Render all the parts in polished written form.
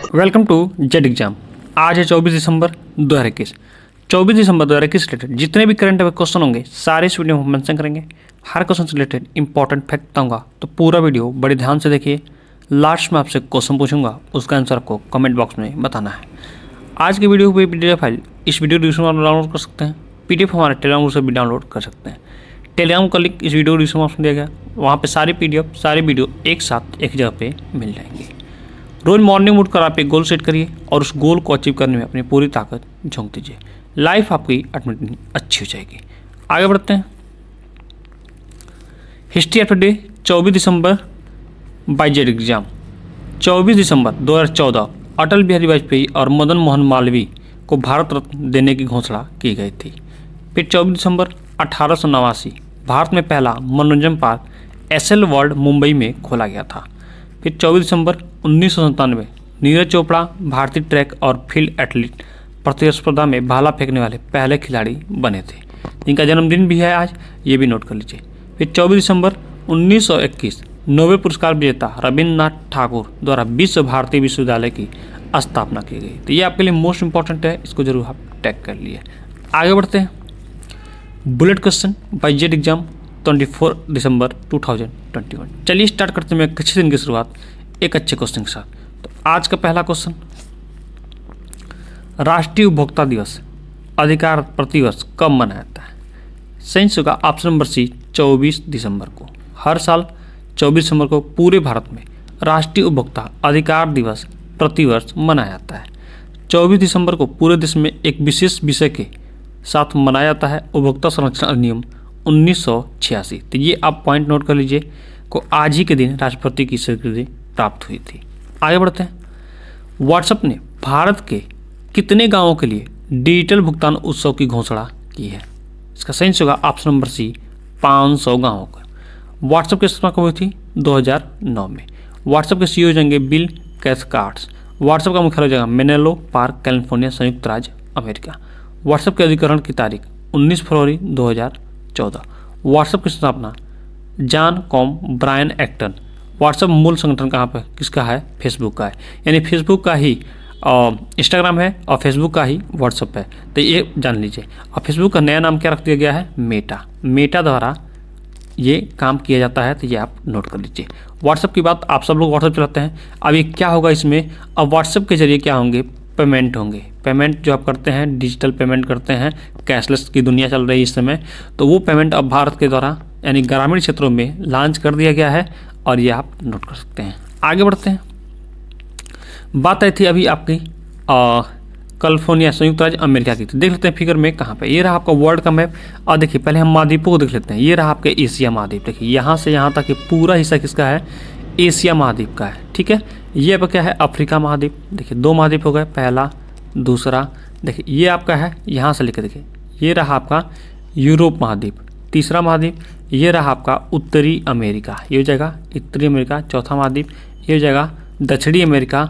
Welcome to Z exam. आज है 24 दिसंबर 2021। 24 दिसंबर 2021 से रिलेटेड जितने भी करंट अफेयर क्वेश्चन होंगे सारे इस वीडियो में हम मेंशन करेंगे। हर क्वेश्चन से रिलेटेड इंपॉर्टेंट फैक्ट बताऊंगा, तो पूरा वीडियो बड़े ध्यान से देखिए। लास्ट में आपसे क्वेश्चन पूछूंगा, उसका आंसर आपको कमेंट बॉक्स में बताना है। आज की वीडियो की PDF फाइल इस वीडियो डिस्क्रिप्शन में डाउनलोड कर सकते हैं। PDF हमारे टेलीग्राम ग्रुप से भी डाउनलोड कर सकते हैं। टेलीग्राम का लिंक इस वीडियो डिस्क्रिप्शन में दिया गया, वहाँ पे सारी PDF सारी वीडियो एक साथ एक जगह पे मिल जाएंगे। रोज मॉर्निंग उठकर आप एक गोल सेट करिए और उस गोल को अचीव करने में अपनी पूरी ताकत झोंक दीजिए। लाइफ आपकी ऑटोमेटिकली अच्छी हो जाएगी। आगे बढ़ते हैं। हिस्ट्री ऑफ डे 24 दिसंबर बाय जेड एग्जाम। 24 दिसंबर 2014 अटल बिहारी वाजपेयी और मदन मोहन मालवीय को भारत रत्न देने की घोषणा की गई थी। फिर 24 दिसंबर 1889 भारत में पहला मनोरंजन पार्क एसएल वर्ल्ड मुंबई में खोला गया था। फिर 24 दिसंबर 1997 नीरज चोपड़ा भारतीय ट्रैक और फील्ड एथलीट प्रतिस्पर्धा में भाला फेंकने वाले पहले खिलाड़ी बने थे, जिनका जन्मदिन भी है आज, ये भी नोट कर लीजिए। फिर 24 दिसंबर 1921 नोबेल पुरस्कार विजेता रविन्द्रनाथ ठाकुर द्वारा विश्व भारती विश्वविद्यालय की स्थापना की गई। तो ये आपके लिए मोस्ट इंपॉर्टेंट है, इसको जरूर आप टैग कर लिए। आगे बढ़ते हैं। Bullet question by Z exam 24 दिसंबर 2021। चलिए स्टार्ट करते हैं एक अच्छे दिन की शुरुआत एक अच्छे क्वेश्चन के साथ। तो आज का पहला क्वेश्चन, राष्ट्रीय उपभोक्ता दिवस अधिकार प्रतिवर्ष कब मनाया जाता है? सही होगा ऑप्शन नंबर सी 24 दिसंबर को। हर साल 24 दिसंबर को पूरे भारत में राष्ट्रीय उपभोक्ता अधिकार दिवस प्रतिवर्ष मनाया जाता है। 24 दिसंबर को पूरे देश में एक विशेष विषय के साथ मनाया जाता है, उपभोक्ता संरक्षण अधिनियम 1986। तो ये आप पॉइंट नोट कर लीजिए को आज ही के दिन राष्ट्रपति की स्वीकृति प्राप्त हुई थी। आगे बढ़ते हैं। व्हाट्सएप ने भारत के कितने गांवों के लिए डिजिटल भुगतान उत्सव की घोषणा की है? इसका सही होगा ऑप्शन नंबर सी 500 गांवों का। व्हाट्सएप की स्थापना कब हुई थी? 2009 में। व्हाट्सएप के CEO जाएंगे बिल कैथकार्ट। व्हाट्सएप का मुख्यालय जगह मेनेलो पार्क कैलिफोर्निया संयुक्त राज्य अमेरिका। व्हाट्सएप के अधिग्रहण की तारीख 19 फरवरी 2014। व्हाट्सएप की स्थापना Jan Koum Brian Acton. WhatsApp मूल संगठन कहाँ पर किसका है? फेसबुक का है। यानी फेसबुक का ही इंस्टाग्राम है और फेसबुक का ही व्हाट्सएप है, तो ये जान लीजिए। और फेसबुक का नया नाम क्या रख दिया गया है? मेटा। मेटा द्वारा ये काम किया जाता है, तो ये आप नोट कर लीजिए। व्हाट्सएप की बात, आप सब लोग व्हाट्सएप चलाते हैं। अब ये क्या होगा इसमें? अब व्हाट्सएप के जरिए क्या होंगे? पेमेंट होंगे। पेमेंट जो आप करते हैं, डिजिटल पेमेंट करते हैं, कैशलेस की दुनिया चल रही है इस समय, तो वो पेमेंट अब भारत के द्वारा यानी ग्रामीण क्षेत्रों में लॉन्च कर दिया गया है, और ये आप नोट कर सकते हैं। आगे बढ़ते हैं। बात आई थी अभी आपकी कैलिफोर्निया संयुक्त राज्य अमेरिका की। तो देख लेते हैं फिगर में कहाँ पे। ये रहा आपका वर्ल्ड का मैप। और देखिए पहले हम महाद्वीपों को देख लेते हैं। ये रहा आपके एशिया महाद्वीप। देखिए यहाँ से यहाँ तक पूरा हिस्सा किसका है? एशिया महाद्वीप का है। ठीक है। ये आपका क्या है? अफ्रीका महाद्वीप। देखिए 2 महाद्वीप हो गए, पहला दूसरा। देखिए ये आपका है यहाँ से लेकर, देखिए ये रहा आपका यूरोप महाद्वीप, तीसरा महाद्वीप। ये रहा आपका उत्तरी अमेरिका, ये हो जाएगा उत्तरी अमेरिका, चौथा महाद्वीप। ये हो जाएगा दक्षिणी अमेरिका,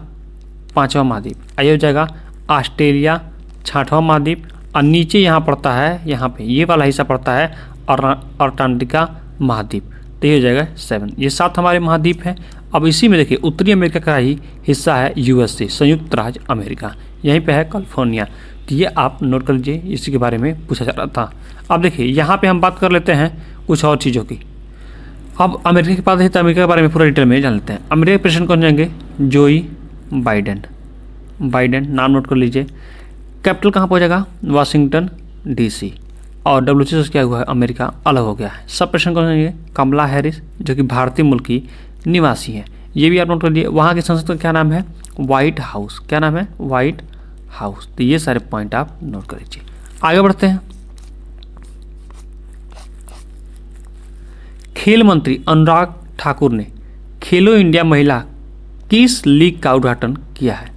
5वां महाद्वीप। ये हो जाएगा ऑस्ट्रेलिया, 6वां महाद्वीप। और नीचे यहाँ पड़ता है, यहाँ पे ये वाला हिस्सा पड़ता है अंटार्कटिका महाद्वीप। तो ये हो जाएगा 7। ये 7 हमारे महाद्वीप हैं। अब इसी में देखिए उत्तरी अमेरिका का ही हिस्सा है USA संयुक्त राज्य अमेरिका, यहीं पे है कैलिफोर्निया। तो ये आप नोट कर लीजिए, इसी के बारे में पूछा जा रहा था। अब देखिए यहाँ पे हम बात कर लेते हैं कुछ और चीज़ों की। अब अमेरिका के पास है, तो अमेरिका के बारे में पूरा डिटेल में जान लेते हैं। अमेरिका के प्रेसिडेंट कौन जाएंगे? जोई बाइडेन। बाइडेन नाम नोट कर लीजिए। कैपिटल कहाँ पर जाएगा? Washington DC। और WTO से क्या हुआ है? अमेरिका अलग हो गया है। सब प्रेसिडेंट कौन जाएंगे? कमला हैरिस, जो कि भारतीय मूल की निवासी है। ये भी आप नोट कर लिए। वहाँ की संसद का क्या नाम है? White house. क्या नाम है? White house. तो ये सारे पॉइंट आप नोट कर लीजिए। आगे बढ़ते हैं। खेल मंत्री अनुराग ठाकुर ने खेलो इंडिया महिला किस लीग का उद्घाटन किया है?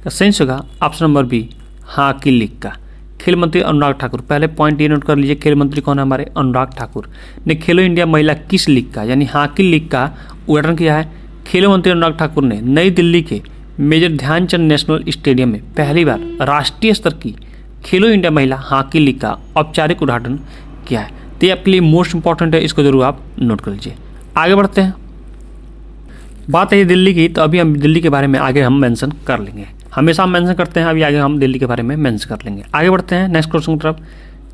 सही होगा option number B hockey league का। खेल मंत्री अनुराग ठाकुर, पहले पॉइंट ये नोट कर लीजिए, खेल मंत्री कौन है? हमारे अनुराग ठाकुर ने खेलो इंडिया महिला किस लीग का यानी हॉकी लीग का उद्घाटन किया है। खेल मंत्री अनुराग ठाकुर ने नई दिल्ली के मेजर ध्यानचंद नेशनल स्टेडियम में पहली बार राष्ट्रीय स्तर की खेलो इंडिया महिला हॉकी लीग का औपचारिक उद्घाटन किया है। तो ये आपके लिए मोस्ट इंपॉर्टेंट है, इसको जरूर आप नोट कर लीजिए। आगे बढ़ते हैं। बात है दिल्ली की, तो अभी हम दिल्ली के बारे में आगे हम मेंशन कर लेंगे, हमेशा हम मेंशन करते हैं, अभी आगे हम दिल्ली के बारे में मेंशन कर लेंगे। आगे बढ़ते हैं नेक्स्ट क्वेश्चन की तरफ।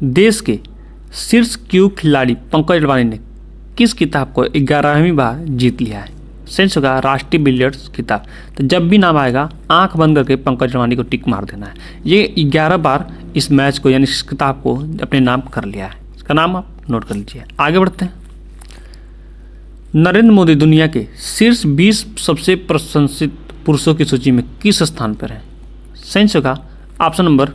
देश के शीर्ष क्यू खिलाड़ी पंकज अडवाणी ने किस खिताब को 11वीं बार जीत लिया है? सेंस होगा राष्ट्रीय बिलियर्ड्स खिताब। तो जब भी नाम आएगा आंख बंद करके पंकज अडवाणी को टिक मार देना है। ये 11 बार इस मैच को यानी इस किताब को अपने नाम कर लिया है, इसका नाम आप नोट कर लीजिए। आगे बढ़ते हैं। नरेंद्र मोदी दुनिया के शीर्ष 20 सबसे प्रशंसित पुरुषों की सूची में किस स्थान पर है? सेंस होगा ऑप्शन नंबर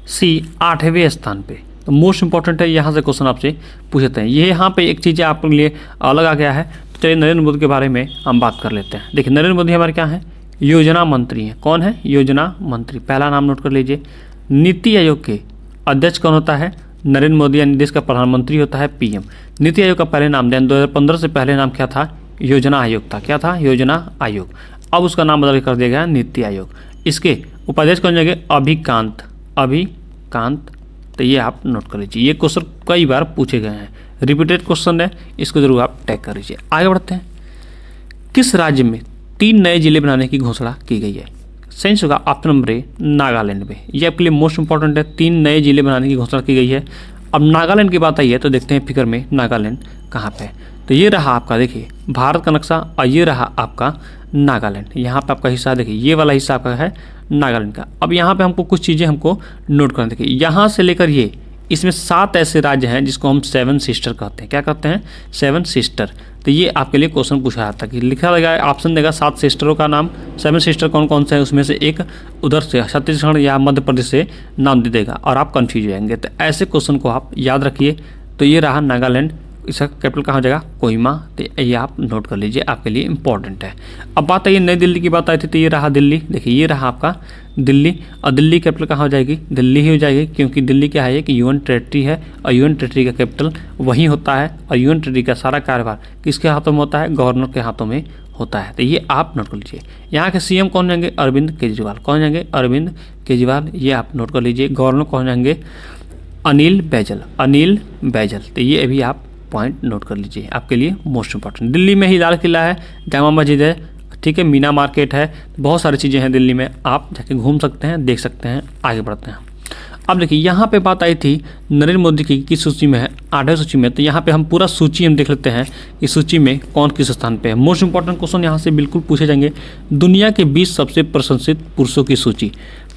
सी 8वें स्थान पे। तो मोस्ट इंपॉर्टेंट है, यहाँ से क्वेश्चन आपसे पूछते हैं। ये यहाँ पे एक चीज़ आपके लिए अलग आ गया है, तो चलिए नरेंद्र मोदी के बारे में हम बात कर लेते हैं। देखिए नरेंद्र मोदी हमारे क्या हैं? योजना मंत्री हैं। कौन है? योजना मंत्री। पहला नाम नोट कर लीजिए। नीति आयोग के अध्यक्ष कौन होता है? नरेंद्र मोदी, यानी देश का प्रधानमंत्री होता है पीएम। नीति आयोग का पहले नाम 2015 से पहले नाम क्या था? योजना आयोग था। क्या था? योजना आयोग। अब उसका नाम बदल कर दिया गया नीति आयोग। इसके उपाध्यक्ष कौन जाएंगे? अभिकांत। अभिकांत। तो ये आप नोट कर लीजिए, ये क्वेश्चन कई बार पूछे गए हैं, रिपीटेड क्वेश्चन है, इसको जरूर आप टैग कर लीजिए। आगे बढ़ते हैं। किस राज्य में 3 नए जिले बनाने की घोषणा की गई है? सेंस होगा ऑप्शन नंबर ए नागालैंड में। ये आपके लिए मोस्ट इंपॉर्टेंट है, 3 नए जिले बनाने की घोषणा की गई है। अब नागालैंड की बात आई है तो देखते हैं फिगर में नागालैंड कहाँ पे है। तो ये रहा आपका, देखिए भारत का नक्शा, और ये रहा आपका नागालैंड। यहाँ पे आपका हिस्सा देखिए, ये वाला हिस्सा आपका है नागालैंड का। अब यहाँ पे हमको कुछ चीज़ें हमको नोट करना, देखिए यहाँ से लेकर ये, इसमें 7 ऐसे राज्य हैं जिसको हम 7 सिस्टर कहते हैं। क्या कहते हैं? 7 सिस्टर। तो ये आपके लिए क्वेश्चन पूछा जाता है कि लिखा लगा ऑप्शन देगा 7 सिस्टरों का नाम, 7 सिस्टर कौन कौन से हैं, उसमें से एक उधर से छत्तीसगढ़ या मध्य प्रदेश से नाम दे देगा और आप कंफ्यूज हो जाएंगे। तो ऐसे क्वेश्चन को आप याद रखिए। तो ये रहा नागालैंड, इसका कैपिटल कहाँ हो जाएगा? कोहिमा। तो ये आप नोट कर लीजिए, आपके लिए इंपॉर्टेंट है। अब बात है ये नई दिल्ली की बात आई थी, तो ये रहा दिल्ली। देखिए ये रहा आपका दिल्ली, और दिल्ली कैपिटल कहाँ हो जाएगी? दिल्ली ही हो जाएगी, क्योंकि दिल्ली क्या है? कि यूएन टेरिटरी है, और यूएन टेरिटरी का कैपिटल वहीं होता है, और यूएन टेरिटरी का सारा कार्यभार किसके हाथों में होता है? गवर्नर के हाथों में होता है। तो ये आप नोट कर लीजिए। यहाँ के सीएम कौन जाएंगे? अरविंद केजरीवाल। कौन जाएंगे? अरविंद केजरीवाल। ये आप नोट कर लीजिए। गवर्नर कौन जाएंगे? अनिल बैजल। अनिल बैजल। तो ये अभी आप पॉइंट नोट कर लीजिए, आपके लिए मोस्ट इंपॉर्टेंट। दिल्ली में ही लाल किला है, जामा मस्जिद है, ठीक है, मीना मार्केट है, बहुत सारी चीज़ें हैं दिल्ली में, आप जाके घूम सकते हैं, देख सकते हैं। आगे बढ़ते हैं। अब देखिए यहाँ पे बात आई थी नरेंद्र मोदी की किस सूची में है? 8वें सूची में। तो यहाँ पे हम पूरा सूची हम देख लेते हैं, इस सूची में कौन किस स्थान पे है। मोस्ट इंपॉर्टेंट क्वेश्चन यहाँ से बिल्कुल पूछे जाएंगे। दुनिया के 20 सबसे प्रशंसित पुरुषों की सूची,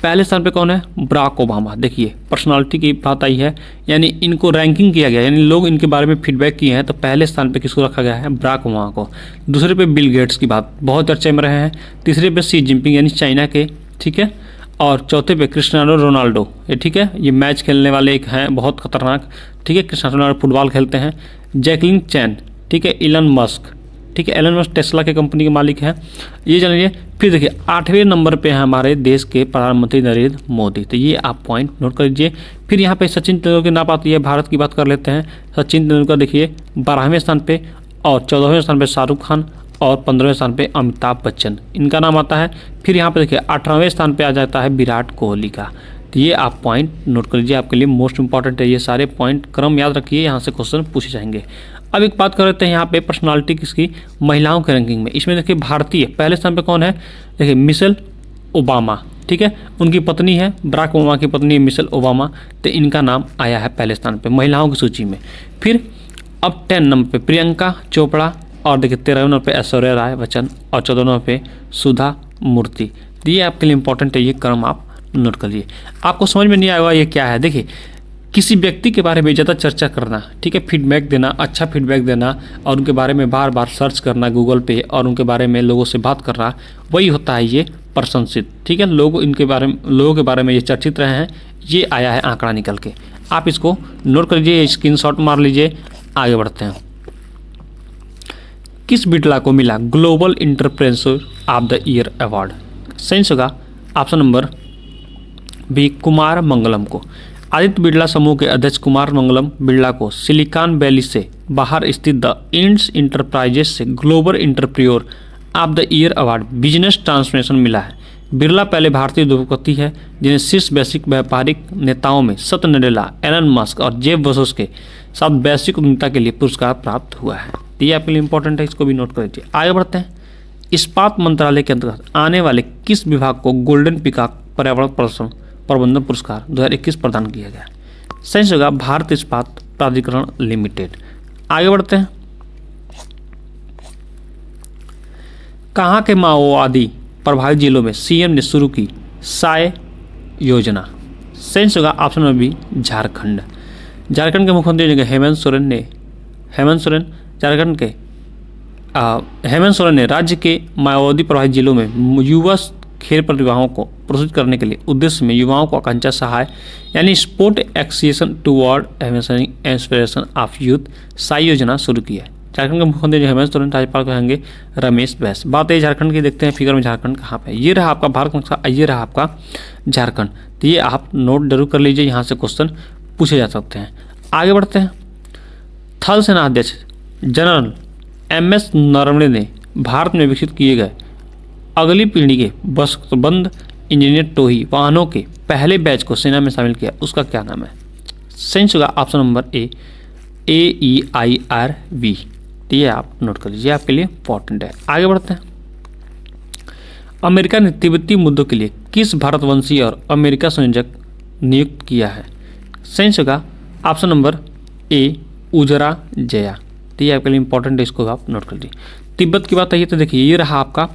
पहले स्थान पे कौन है? Barack Obama. देखिए पर्सनालिटी की बात आई है, यानी इनको रैंकिंग किया गया, यानी लोग इनके बारे में फीडबैक किए हैं, तो पहले स्थान पे किसको रखा गया है? बराक ओबामा को। दूसरे पे बिल गेट्स की बात बहुत चर्चे में रहे हैं। तीसरे पे शी जिनपिंग यानी चाइना के, ठीक है। और चौथे पे क्रिस्टियानो रोनाल्डो, ये ठीक है, ये मैच खेलने वाले एक हैं बहुत खतरनाक, ठीक है, क्रिस्टियानो रोनाल्डो फुटबॉल खेलते हैं। जैकलिन चैन, ठीक है। इलन मस्क, ठीक है, एलन मस्क टेस्ला के कंपनी के मालिक हैं, ये जानिए। फिर देखिए 8वें नंबर पे है हमारे देश के प्रधानमंत्री नरेंद्र मोदी। तो ये आप पॉइंट नोट कर लीजिए। फिर यहाँ पे सचिन तेंदुलकर की नाम आती है, भारत की बात कर लेते हैं। सचिन तेंदुलकर देखिए 12वें स्थान पे, और 14वें स्थान पे शाहरुख खान, और 15वें स्थान पे अमिताभ बच्चन, इनका नाम आता है। फिर यहाँ पे देखिए 18वें स्थान पे आ जाता है विराट कोहली का। तो ये आप पॉइंट नोट कर लीजिए, आपके लिए मोस्ट इंपॉर्टेंट है। ये सारे पॉइंट क्रम याद रखिए, यहाँ से क्वेश्चन पूछे जाएंगे। अब एक बात कर लेते हैं यहाँ पे पर्सनालिटी किसकी, महिलाओं के रैंकिंग में। इसमें देखिए भारतीय पहले स्थान पे कौन है? देखिए मिशेल ओबामा, ठीक है, उनकी पत्नी है, बराक ओबामा की पत्नी है मिशेल ओबामा। तो इनका नाम आया है पहले स्थान पे महिलाओं की सूची में। फिर अब 10 नंबर पे प्रियंका चोपड़ा, और देखिए 13वें नंबर पे ऐश्वर्या राय बच्चन, और 14वें नंबर पे सुधा मूर्ति। तो ये आपके लिए इंपॉर्टेंट है, ये क्रम आप नोट कर लीजिए। आपको समझ में नहीं आएगा ये क्या है? देखिए किसी व्यक्ति के बारे में ज़्यादा चर्चा करना, ठीक है, फीडबैक देना, अच्छा फीडबैक देना, और उनके बारे में बार बार सर्च करना गूगल पे, और उनके बारे में लोगों से बात करना, वही होता है ये प्रशंसित, ठीक है। लोगों के बारे में ये चर्चित रहे हैं, ये आया है आंकड़ा निकल के। आप इसको नोट कर लीजिए, स्क्रीनशॉट मार लीजिए। आगे बढ़ते हैं। किस बिरला को मिला global entrepreneur of the year award? Sense होगा option number B Kumar Mangalam को। आदित्य बिरला समूह के अध्यक्ष कुमार मंगलम बिरला को सिलिकॉन वैली से बाहर स्थित द इंड्स इंटरप्राइजेस से global entrepreneur of the year award business transformation मिला है। बिरला पहले भारतीय उद्योगपति है जिन्हें शीर्ष वैश्विक व्यापारिक नेताओं में सत्य नडेला, एलन मस्क और जेफ बेजोस के साथ वैश्विक उद्यमिता के लिए पुरस्कार प्राप्त हुआ है। तो ये आपके लिए इंपॉर्टेंट है, इसको भी नोट कर लीजिए। आगे बढ़ते हैं। इस्पात मंत्रालय के अंतर्गत आने वाले किस विभाग को गोल्डन पीकॉक पर्यावरण प्रबंधन पुरस्कार 2021 प्रदान किया गया? सही होगा भारत इस्पात प्राधिकरण लिमिटेड। आगे बढ़ते हैं। कहाँ के माओवादी प्रभावित जिलों में सीएम ने शुरू की साय योजना? सही होगा option number B Jharkhand. Jharkhand के मुख्यमंत्री हेमंत सोरेन ने राज्य के माओवादी प्रभावित जिलों में युवा खेल प्रतिभाओं को प्रोत्साहित करने के लिए उद्देश्य में युवाओं को आकांक्षा सहाय यानी sport association toward inspiration of youth SAI योजना शुरू की है। झारखंड के मुख्यमंत्री हेमंत सोरेन, राज्यपाल कहेंगे रमेश बैस। बात है झारखंड की, देखते हैं फिगर में झारखंड कहाँ पे है। ये रहा आपका भारत नक्शा, ये रहा आपका झारखंड। तो ये आप नोट जरूर कर लीजिए, यहाँ से क्वेश्चन पूछे जा सकते हैं। आगे बढ़ते हैं। थल सेना अध्यक्ष जनरल MS नरवणे ने भारत में विकसित किए गए अगली पीढ़ी के बख्तबंद इंजीनियर टोही वाहनों के पहले बैच को सेना में शामिल किया, उसका क्या नाम है? सही होगा ऑप्शन नंबर ए AEIRV। तो ये आप नोट कर लीजिए, आपके लिए इंपॉर्टेंट है। आगे बढ़ते हैं। अमेरिका ने तिब्बती मुद्दों के लिए किस भारतवंशी और अमेरिका संयोजक नियुक्त किया है? सही होगा ऑप्शन नंबर ए उजरा जया। तो ये आपके लिए इंपॉर्टेंट है, इसको आप नोट कर लीजिए। तिब्बत की बात है तो देखिए ये रहा आपका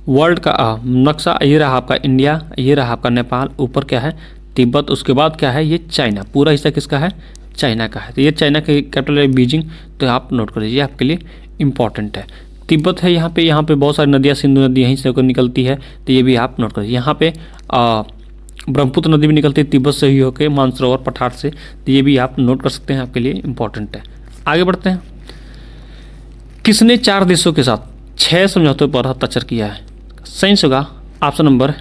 वर्ल्ड का नक्शा, ये रहा आपका इंडिया, ये रहा आपका नेपाल, ऊपर क्या है तिब्बत, उसके बाद क्या है ये चाइना, पूरा हिस्सा किसका है? चाइना का है। तो ये चाइना की कैपिटल है बीजिंग, तो आप नोट कर लीजिए, आपके लिए इंपॉर्टेंट है। तिब्बत है यहाँ पे बहुत सारी नदियाँ, सिंधु नदी यहीं से होकर निकलती है, तो ये भी आप नोट कर लीजिए। यहाँ पे ब्रह्मपुत्र नदी भी निकलती है तिब्बत से ही होकर, मानसरोवर पठार से, तो ये भी आप नोट कर सकते हैं, आपके लिए इंपॉर्टेंट है। आगे बढ़ते हैं। किसने 4 देशों के साथ 6 समझौतों पर हस्ताक्षर किया है? सही होगा ऑप्शन नंबर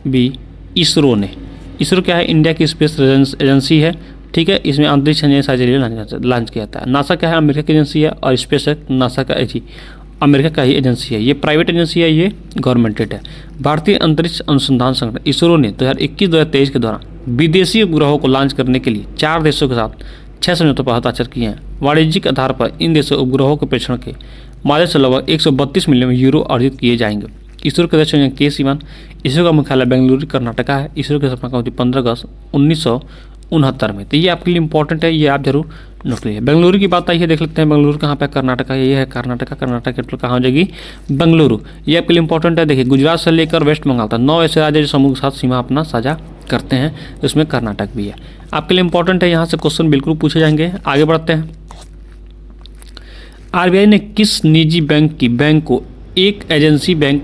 बी इसरो ने। इसरो क्या है? इंडिया की स्पेस एजेंसी है, ठीक है। इसमें अंतरिक्ष लॉन्च किया था। नासा क्या है? अमेरिका की एजेंसी है, और स्पेस नासा का अमेरिका का ही एजेंसी है। ये प्राइवेट एजेंसी है, ये गवर्नमेंटेड है। भारतीय अंतरिक्ष अनुसंधान संगठन इसरो ने 2021-2023 के दौरान विदेशी उपग्रहों को लॉन्च करने के लिए 4 देशों के साथ 6 समझौतों पर हस्ताक्षर किए हैं। वाणिज्यिक आधार पर इन देशों उपग्रहों के प्रेषण के माध्यम से लगभग 132 मिलियन यूरो अर्जित किए जाएंगे। इसरो के अध्यक्ष के सिवन। इसरो का मुख्यालय बेंगलुरु कर्नाटका है। इसरो की स्थापना हुई 15 अगस्त 1969 में। तो ये आपके लिए इंपॉर्टेंट है, ये आप जरूर नोट लीजिए। बेंगलुरु की बात आई है, देख लेते हैं बेंगलुरु कहाँ पे? कर्नाटका। ये है कर्नाटका कैपिटल कहाँ हो जाएगी? बेंगलुरु। ये आपके लिए इंपॉर्टेंट है। देखिए गुजरात से लेकर वेस्ट बंगाल तक 9 ऐसे राज्य जो समूह के साथ सीमा अपना साझा करते हैं, इसमें कर्नाटक भी है। आपके लिए इंपॉर्टेंट है, यहाँ से क्वेश्चन बिल्कुल पूछे जाएंगे। आगे बढ़ते हैं। RBI ने किस निजी बैंक को एक एजेंसी बैंक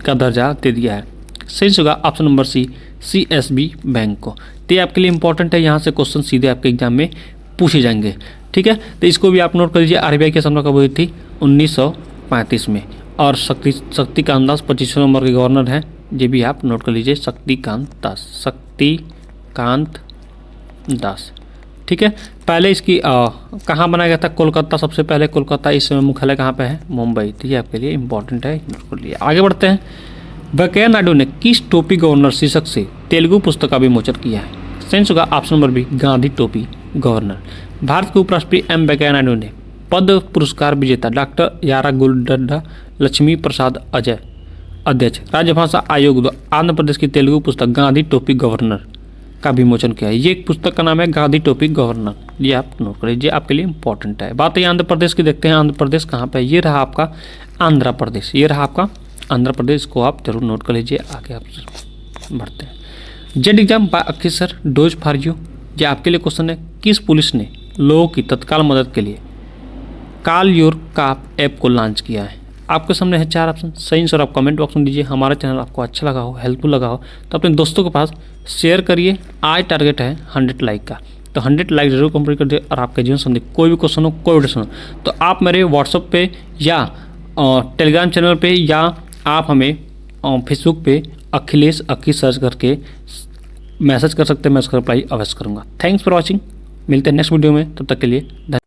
का दर्जा दे दिया है? सही होगा option number C CSB bank को। तो ये आपके लिए इंपॉर्टेंट है, यहाँ से क्वेश्चन सीधे आपके एग्जाम में पूछे जाएंगे, ठीक है। तो इसको भी आप नोट कर लीजिए। RBI की स्थापना कब हुई थी? 1935 में। और शक्तिकांत दास 25 नंबर के गवर्नर हैं, ये भी आप नोट कर लीजिए, शक्तिकांत दास, ठीक है। पहले इसकी कहाँ बनाया गया था? कोलकाता, सबसे पहले कोलकाता। इस समय मुख्यालय कहाँ पे है? मुंबई। तो ये आपके लिए इंपॉर्टेंट है, नोट कर लिए। आगे बढ़ते हैं। वेंकैया नायडू ने किस टोपी गवर्नर शीर्षक से तेलुगु पुस्तक का विमोचन किया है? सही होगा ऑप्शन नंबर बी गांधी टोपी गवर्नर। भारत के उपराष्ट्रपति वेंकैया नायडू ने पद्म पुरस्कार विजेता डॉक्टर यारागुड्डा लक्ष्मी प्रसाद अध्यक्ष राजभाषा आयोग द्वारा आंध्र प्रदेश की तेलुगु पुस्तक गांधी टोपी गवर्नर का विमोचन किया है। ये एक पुस्तक का नाम है गांधी टोपी गवर्नर, ये आप नोट कर लीजिए, आपके लिए इंपॉर्टेंट है। बात है आंध्र प्रदेश की, देखते हैं आंध्र प्रदेश कहाँ पे? ये रहा आपका आंध्र प्रदेश, ये रहा आपका आंध्र प्रदेश, को आप जरूर नोट कर लीजिए। आगे आप बढ़ते हैं। जेड एग्जाम बाय अखिसर डोज फॉर यू, ये आपके लिए क्वेश्चन है। किस पुलिस ने लोगों की तत्काल मदद के लिए कॉल योर कॉप ऐप को लॉन्च किया है? आपके सामने है 4 ऑप्शन। सही आंसर आप कमेंट बॉक्स में दीजिए। हमारा चैनल आपको अच्छा लगा हो, हेल्पफुल लगा हो तो अपने दोस्तों के पास शेयर करिए। आज टारगेट है 100 लाइक का, तो 100 लाइक जरूर कंप्लीट कर दिए। और आपके जीवन संबंधी कोई भी क्वेश्चन हो, कोई भी हो, तो आप मेरे व्हाट्सएप पे या टेलीग्राम चैनल पे या आप हमें फेसबुक पे अखिलेश अक्की सर्च करके मैसेज कर सकते हैं, मैं उसका रिप्लाई अवश्य करूँगा। थैंक्स फॉर वॉचिंग, मिलते हैं नेक्स्ट वीडियो में, तब तक के लिए धन्यवाद।